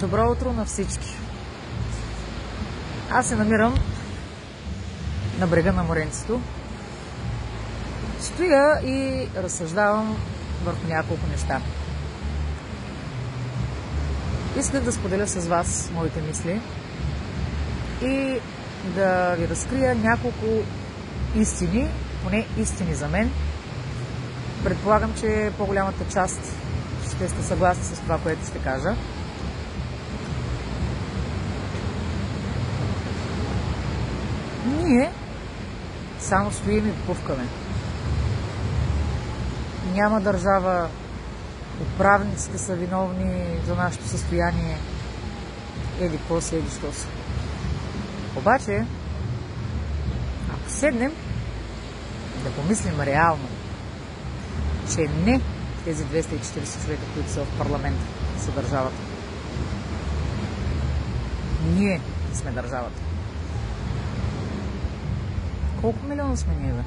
Добро утро на всички! Аз се намирам на брега на моренцето. Стоя и разсъждавам върху няколко неща. Исках да споделя с вас моите мисли и да ви разкрия няколко истини, поне истини за мен. Предполагам, че по-голямата част ще сте съгласни с това, което ще кажа. Ние само стоим и пувкаме. Няма държава, управниците са виновни за нашето състояние. Еди какво си, еди що си. Обаче, ако седнем да помислим реално, че не тези 240 човека, които са в парламента, са държавата. Ние сме държавата. Колко милиона сме ние, бе?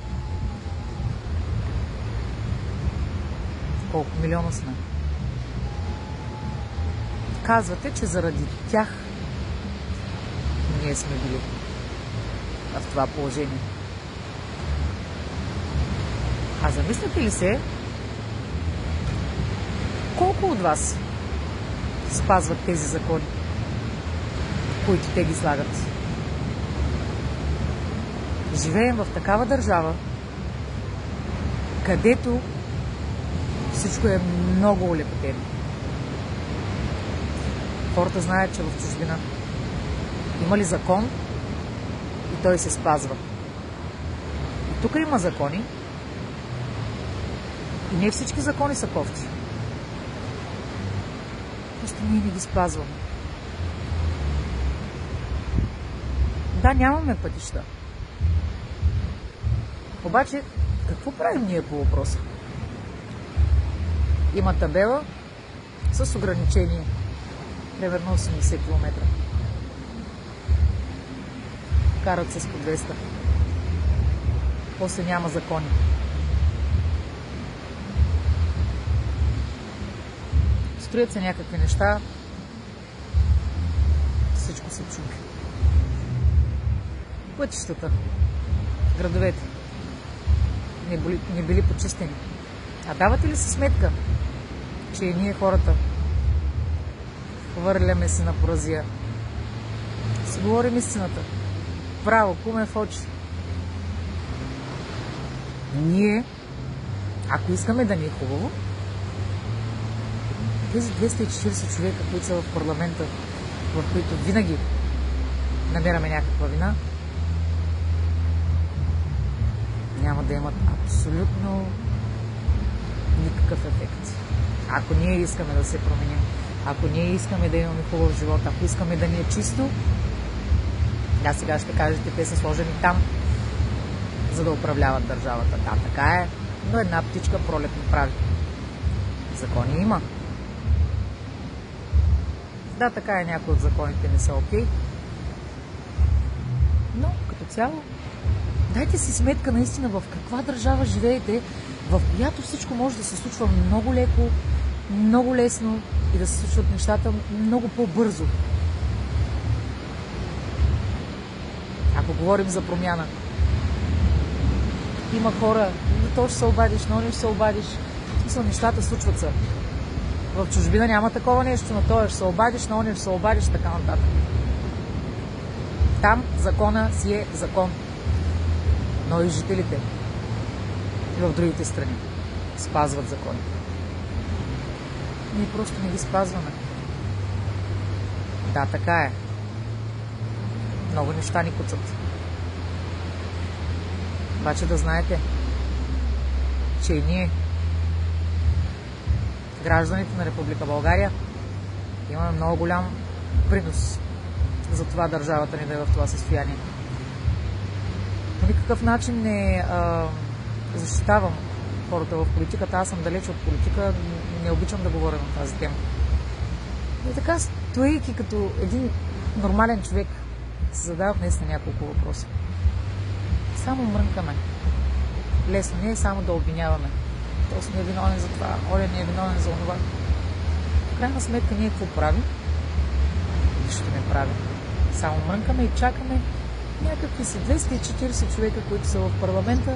Колко милиона сме? Казвате, че заради тях ние сме били в това положение. А замислите ли се, колко от вас спазват тези закони, които те ги слагат? Живеем в такава държава, където всичко е много олекотено. Хората знаят, че в чужбина има ли закон и той се спазва. И тук има закони и не всички закони са кофти. Просто ние не ги спазваме. Да, нямаме пътища. Обаче, какво правим ние по въпроса? Има табела с ограничение, примерно 80 км. Карат се с по 200. После няма закони. Строят се някакви неща, всичко се чупи. Пътищата, градовете не били почистени. А давате ли си сметка, че ние хората хвърляме се на поразия? Си говорим истината. Право, куме в очи. Ние, ако искаме да ни е хубаво, тези 240 човека, които са в парламента, в които винаги намираме някаква вина, няма да имат абсолютно никакъв ефект. Ако ние искаме да се променим, ако ние искаме да имаме хубав живот, ако искаме да ни е чисто, да, сега ще кажете, те са сложени там, за да управляват държавата. Да, така е, но една птичка пролет не прави. Закони има. Да, така е, някои от законите не са окей. Но, като цяло, дайте си сметка наистина в каква държава живеете, в която всичко може да се случва много леко, много лесно и да се случват нещата много по-бързо. Ако говорим за промяна, има хора, на то ще се обадиш, на ония ще се обадиш. В смисъл, нещата случват се. В чужбина няма такова нещо, на това ще се обадиш, на ония ще се обадиш, така нататък. Там закона си е закон. Но и жителите в другите страни спазват закони. Ние просто не ги спазваме. Да, така е. Много неща ни куцат. Обаче да знаете, че и ние, гражданите на Република България, имаме много голям принос за това държавата ни да е в това състояние. По никакъв начин не защитавам хората в политиката. Аз съм далеч от политика, не обичам да говоря на тази тема. И така, стоейки като един нормален човек, се задавах наистина няколко въпроса. Само мрънкаме. Лесно не е само да обвиняваме. Този не е виновен за това, оля не е виновен за това. В крайна сметка ние какво правим? нищо не правим. Само мрънкаме и чакаме някакви си 240 човека, които са в парламента,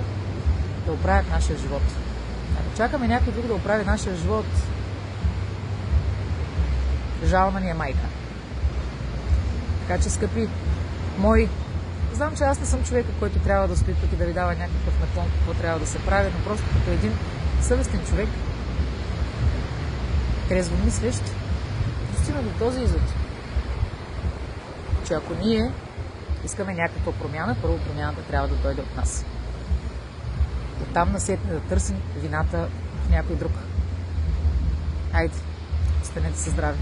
да оправят нашия живот. Ако чакаме някой друг да оправи нашия живот, жална ни е майка. Така че, скъпи мои, знам, че аз не съм човека, който трябва да стои тук и да ви дава някакъв наклон какво трябва да се прави, но просто като един съвестен човек, трезво мислещ, достигна до този извод, че ако ние искаме някаква промяна, първо промяната трябва да дойде от нас. Оттам насетне да търсим вината в някой друг. Хайде, останете се здрави!